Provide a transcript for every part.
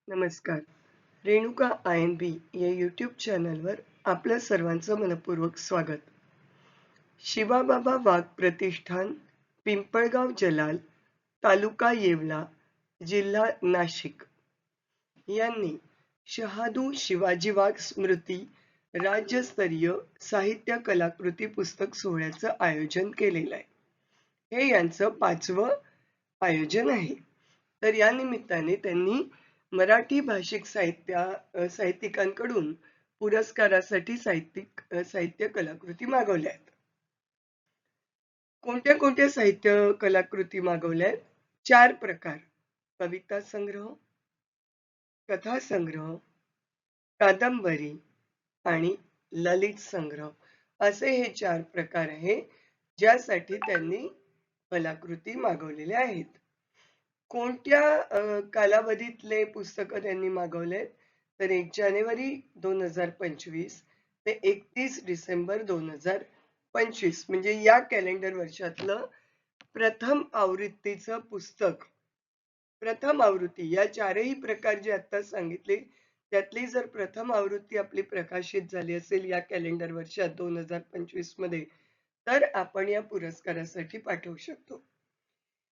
नमस्कार. रेणुका INB या YouTube चॅनलवर आपल्या सर्वांचं मनपूर्वक स्वागत. शिवाबाबा वाघ प्रतिष्ठान, पिंपळगाव जलाल, तालुका येवला, जिल्हा नाशिक यांनी शहादू शिवाजी वाघ स्मृती राज्यस्तरीय साहित्य कलाकृती पुस्तक सोहळ्याचं आयोजन केलेलं आहे. हे यांचं 5वं आयोजन आहे. तर या निमित्ताने त्यांनी मराठी भाषिक साहित्यिकांकडून पुरस्कारासाठी साहित्य कलाकृती मागवल्या आहेत. कोणत्या कोणत्या साहित्य कलाकृती मागवल्या आहेत? 4 प्रकार: कविता संग्रह, कथा संग्रह, कादंबरी आणि ललित संग्रह असे हे 4 प्रकार आहे ज्यासाठी त्यांनी कलाकृती मागवलेल्या आहेत. कोणत्या कालावधीतले पुस्तकं त्यांनी मागवलेत? तर 1 जानेवारी 2025 ते 31 डिसेंबर 2025 म्हणजे या कॅलेंडर वर्षातलं प्रथम आवृत्तीचं पुस्तक. प्रथम आवृत्ती या 4ही प्रकार जे आता सांगितले त्यातली जर प्रथम आवृत्ती आपली प्रकाशित झाली असेल या कॅलेंडर वर्षात 2025 मध्ये तर आपण या पुरस्कारासाठी पाठवू शकतो.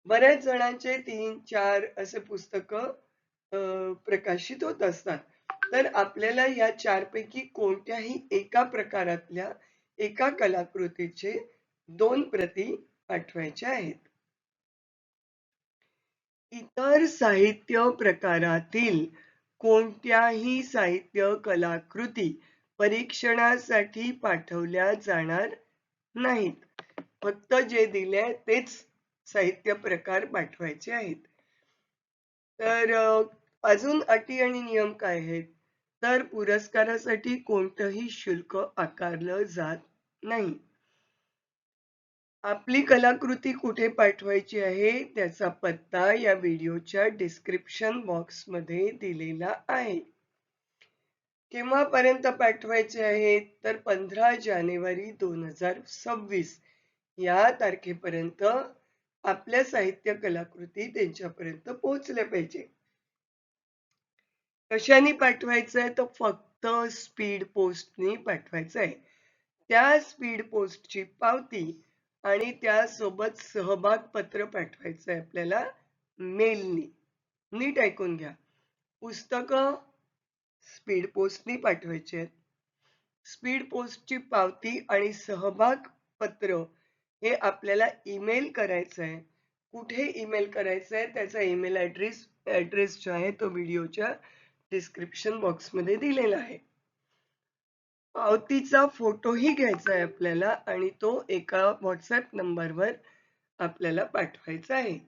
बऱ्याच जणांचे 3-4 असे पुस्तकं प्रकाशित होत असतात. तर आपल्याला या 4 पैकी कोणत्याही एका प्रकारातल्या एका कलाकृतीचे 2 प्रती पाठवायच्या आहेत. इतर साहित्य प्रकारातील कोणत्याही साहित्य कलाकृती परीक्षणासाठी पाठवल्या जाणार नाहीत. फक्त जे दिले तेच साहित्य प्रकार पाठवायचे आहेत. तर अजून अटी आणि नियम काय आहेत? तर पुरस्कारासाठी कोणतंही शुल्क आकारलं जात नाही. आपली कलाकृती कुठे पाठवायची आहे त्याचा पत्ता या व्हिडिओच्या डिस्क्रिप्शन बॉक्समध्ये दिलेला आहे. केव्हापर्यंत पाठवायचे आहे? तर 15 जानेवारी 2026 या तारखेपर्यंत आपल्या साहित्य कलाकृती त्यांच्यापर्यंत पोहोचल्या पाहिजे. कशाने पाठवायचं आहे? तर फक्त स्पीड पोस्टनी पाठवायचं आहे. त्या स्पीड पोस्टची पावती आणि त्यासोबत सहभाग पत्र पाठवायचं आहे आपल्याला मेलनी. नीट ऐकून घ्या. पुस्तकं स्पीड पोस्टनी पाठवायची आहेत. स्पीड पोस्टची पावती आणि सहभाग पत्र हे आपल्याला ईमेल करायचं आहे. कुठे ईमेल करायचं आहे त्याचा ईमेल ॲड्रेस जो आहे तो व्हिडिओच्या डिस्क्रिप्शन बॉक्समध्ये दिलेला आहे. पावतीचा फोटोही घ्यायचा आहे आपल्याला आणि तो एका व्हॉट्सॲप नंबरवर आपल्याला पाठवायचा आहे.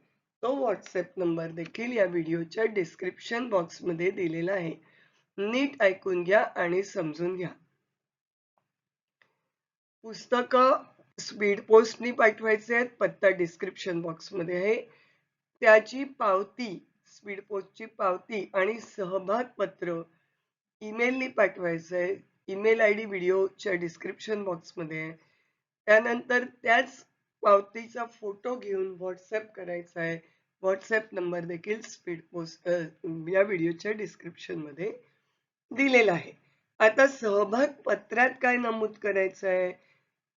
तो व्हॉट्सॲप नंबर देखील या व्हिडिओच्या डिस्क्रिप्शन बॉक्समध्ये दिलेला आहे. नीट ऐकून घ्या आणि समजून घ्या. पुस्तकं स्पीड पोस्टनी पाठवायचे आहेत. पत्ता डिस्क्रिप्शन बॉक्समध्ये आहे. त्याची पावती, स्पीड पोस्टची पावती आणि सहभाग पत्र ईमेलनी पाठवायचं आहे. ईमेल आयडी व्हिडिओच्या डिस्क्रिप्शन बॉक्समध्ये आहे. त्यानंतर त्याच पावतीचा फोटो घेऊन व्हॉट्सॲप करायचा आहे. व्हॉट्सॲप नंबर देखील स्पीड पोस्ट या व्हिडिओच्या डिस्क्रिप्शनमध्ये दिलेला आहे. आता सहभाग पत्रात काय नमूद करायचं आहे?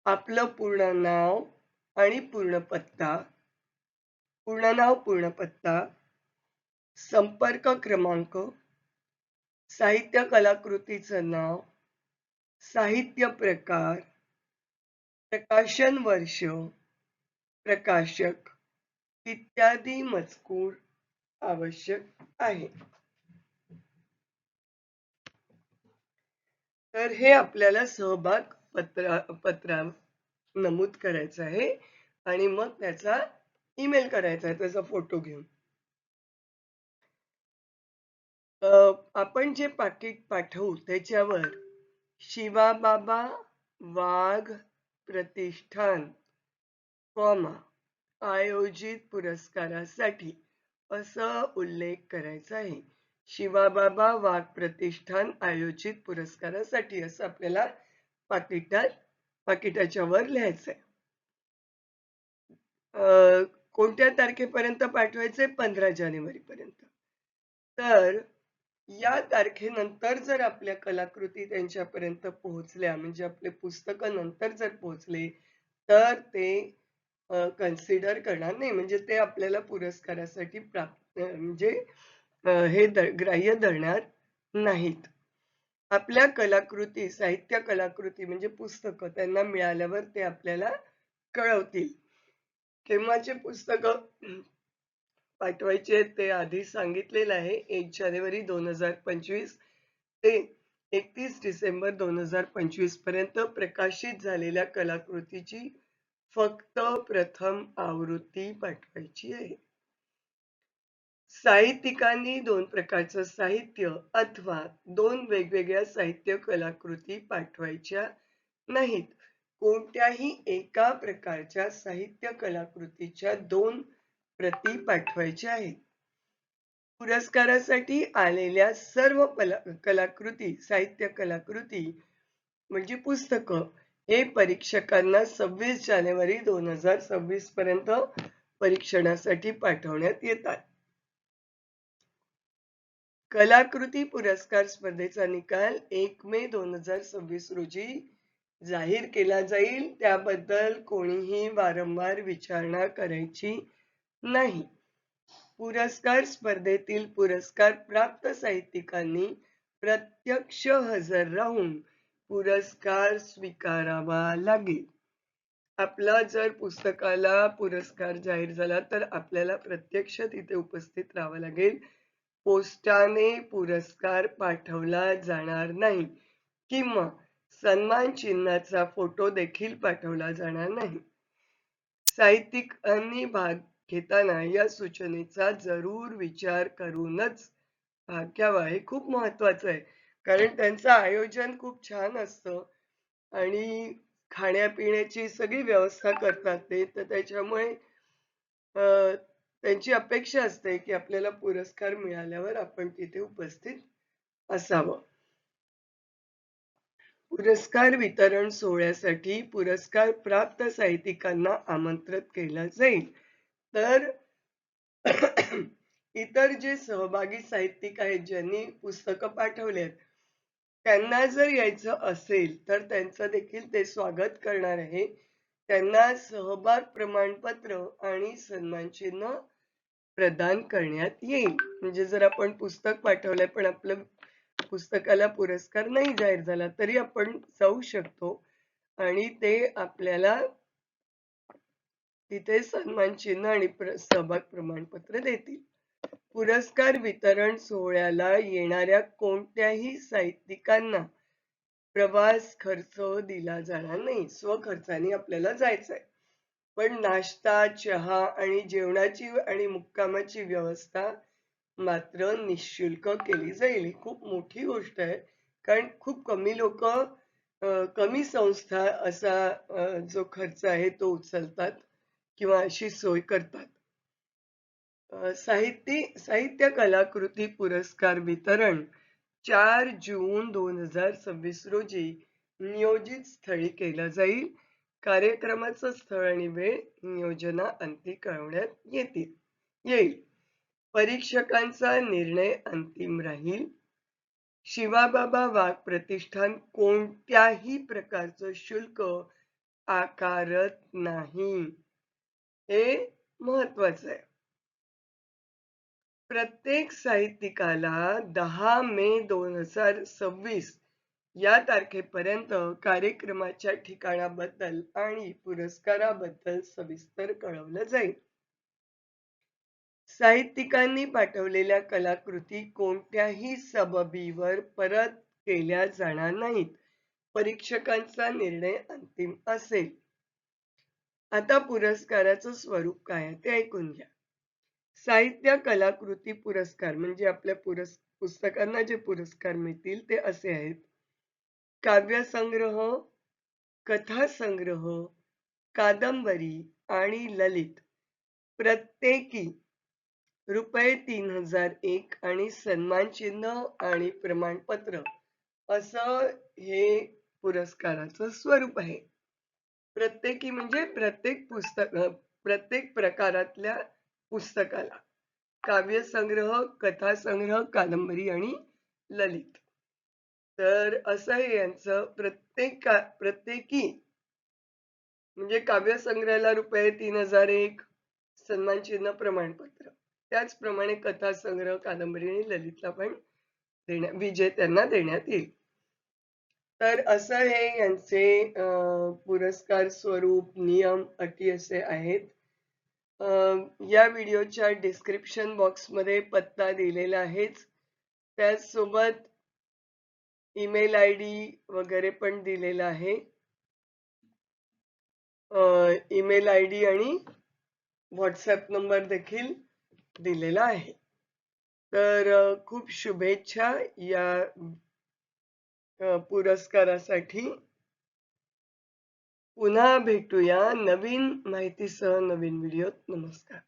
आपलं पूर्ण नाव आणि पूर्ण पत्ता, पूर्ण नाव पूर्ण पत्ता, संपर्क क्रमांक, साहित्य कलाकृतीचं नाव, साहित्य प्रकार, प्रकाशन वर्ष, प्रकाशक इत्यादी मजकूर आवश्यक आहे. तर हे आपल्याला सहभाग पत्रा नमूद करायचं आहे आणि मग त्याचा ईमेल करायचा आहे त्याचा फोटो घेऊन. आपण जे पाकीट पाठवू त्याच्यावर शिवाबाबा वाघ प्रतिष्ठान आयोजित पुरस्कारासाठी असं उल्लेख करायचा आहे. शिवाबाबा वाघ प्रतिष्ठान आयोजित पुरस्कारासाठी असं आपल्याला पाकिटाच्या वर लिहायचंय. कोणत्या तारखेपर्यंत पाठवायचंय? 15 जानेवारी पर्यंत. तर या तारखेनंतर जर आपल्या कलाकृती त्यांच्यापर्यंत पोहोचल्या, म्हणजे आपले पुस्तकं नंतर जर पोहोचले, तर ते कन्सिडर करणार नाही. म्हणजे ते आपल्याला पुरस्कारासाठी म्हणजे ग्राह्य धरणार नाहीत. आपल्या कलाकृती, साहित्य कलाकृती म्हणजे पुस्तकं त्यांना मिळाल्यावर ते आपल्याला कळवतील. केव्हाचे पुस्तकं पाठवायचे आहेत ते आधी सांगितलेलं आहे. 1 जानेवारी 2025 ते 31 डिसेंबर 2025 पर्यंत प्रकाशित झालेल्या कलाकृतीची फक्त प्रथम आवृत्ती पाठवायची आहे. साहित्यिकांनी 2 प्रकारचं साहित्य अथवा 2 वेगवेगळ्या साहित्य कलाकृती पाठवायच्या नाहीत. कोणत्याही एका प्रकारच्या साहित्य कलाकृतीच्या 2 प्रती पाठवायच्या आहेत. पुरस्कारासाठी आलेल्या सर्व कलाकृती, साहित्य कलाकृती म्हणजे पुस्तकं हे परीक्षकांना 26 जानेवारी 2026 पर्यंत परीक्षणासाठी पाठवण्यात येतात. कलाकृती पुरस्कार स्पर्धेचा निकाल 1 मे 2026 रोजी जाहीर केला जाईल. त्याबद्दल कोणीही वारंवार विचारणा करायची नाही. पुरस्कार स्पर्धेतील पुरस्कार प्राप्त साहित्यिकांनी प्रत्यक्ष हजर राहून पुरस्कार स्वीकारावा लागेल. आपला जर पुस्तकाला पुरस्कार जाहीर झाला तर आपल्याला प्रत्यक्ष तिथे उपस्थित राहावं लागेल. पोस्टाने पुरस्कार पाठवला जाणार नाही किंवा सन्मान चिन्हाचा फोटो देखील पाठवला जाणार नाही. साहित्यिकांनी भाग घेताना या सूचनेचा जरूर विचार करूनच भाग घ्यावा. हे खूप महत्वाचं आहे. कारण त्यांचं आयोजन खूप छान असतं आणि खाण्यापिण्याची सगळी व्यवस्था करतात ते. तर त्याच्यामुळे त्यांची अपेक्षा असते, की आपल्याला पुरस्कार मिळाल्यावर आपण तिथे उपस्थित असावं. पुरस्कार वितरण सोहळ्यासाठी पुरस्कार प्राप्त साहित्यिकांना आमंत्रित केलं जाईल. तर इतर जे सहभागी साहित्यिक आहेत, ज्यांनी पुस्तकं पाठवलेत, त्यांना जर यायचं असेल, तर त्यांचं देखील ते स्वागत करणार आहे. त्यांना सहभाग प्रमाणपत्र आणि सन्मानचिन्ह प्रदान करण्यात येईल. म्हणजे जर आपण पुस्तक पाठवलंय, पण आपलं पुस्तकाला पुरस्कार नाही जाहीर झाला, तरी आपण जाऊ शकतो आणि ते आपल्याला तिथे सन्मान चिन्ह आणि सहभाग प्रमाणपत्र देतील. पुरस्कार वितरण सोहळ्याला येणाऱ्या कोणत्याही साहित्यिकांना प्रवास खर्च दिला जाणार नाही. स्वखर्चाने आपल्याला जायचंय. पण नाश्ता, चहा आणि जेवणाची आणि मुक्कामाची व्यवस्था मात्र निःशुल्क केली जाईल. ही खूप मोठी गोष्ट आहे. कारण खूप कमी लोकं कमी संस्था असा जो खर्च आहे तो उचलतात किंवा अशी सोय करतात. साहित्य कलाकृती पुरस्कार वितरण 4 जून 2026 रोजी नियोजित स्थळी केलं जाईल. कार्यक्रमाचं स्थळ आणि वेळ नियोजनाअंती कळवण्यात येईल. परीक्षकांचा निर्णय अंतिम राहील. शिवाबाबा वाघ प्रतिष्ठान कोणत्याही प्रकारचं शुल्क आकारत नाही. हे महत्वाचं आहे. प्रत्येक साहित्यिकाला 10 मे 2026 या तारखेपर्यंत कार्यक्रमाच्या ठिकाणाबद्दल आणि पुरस्काराबद्दल सविस्तर कळवलं जाईल. साहित्यिकांनी पाठवलेल्या कलाकृती कोणत्याही सबबीवर परत केल्या जाणार नाहीत. परीक्षकांचा निर्णय अंतिम असेल. आता पुरस्काराचं स्वरूप काय आहे ते ऐकून घ्या. साहित्य कलाकृती पुरस्कार म्हणजे आपल्या पुस्तकांना जे पुरस्कार मिळतील ते असे आहेत. काव्यसंग्रह, कथासंग्रह, कादंबरी आणि ललित प्रत्येकी ₹3001 आणि सन्मान चिन्ह आणि प्रमाणपत्र असं हे पुरस्काराचं स्वरूप आहे. प्रत्येकी म्हणजे प्रत्येक प्रकारातल्या पुस्तकाला. काव्यसंग्रह, कथासंग्रह, कादंबरी आणि ललित. तर असं हे यांचं प्रत्येकी म्हणजे काव्यसंग्रहाला ₹3001 सन्मानचिन्ह, प्रमाणपत्र. त्याचप्रमाणे कथासंग्रह, कादंबरी आणि ललितला पण विजेत्यांना देण्यात येईल. तर असं हे यांचे पुरस्कार स्वरूप, नियम, अटी असे आहेत. अ, या व्हिडिओच्या डिस्क्रिप्शन बॉक्समध्ये पत्ता दिलेला आहेच. त्याचसोबत ईमेल आयडी वगैरे पण दिलेला आहे. ईमेल आयडी आणि WhatsApp नंबर देखील दिलेला आहे. तर खूप शुभेच्छा या पुरस्कारासाठी. पुन्हा भेटूया नवीन माहितीसह नवीन व्हिडिओत. नमस्कार.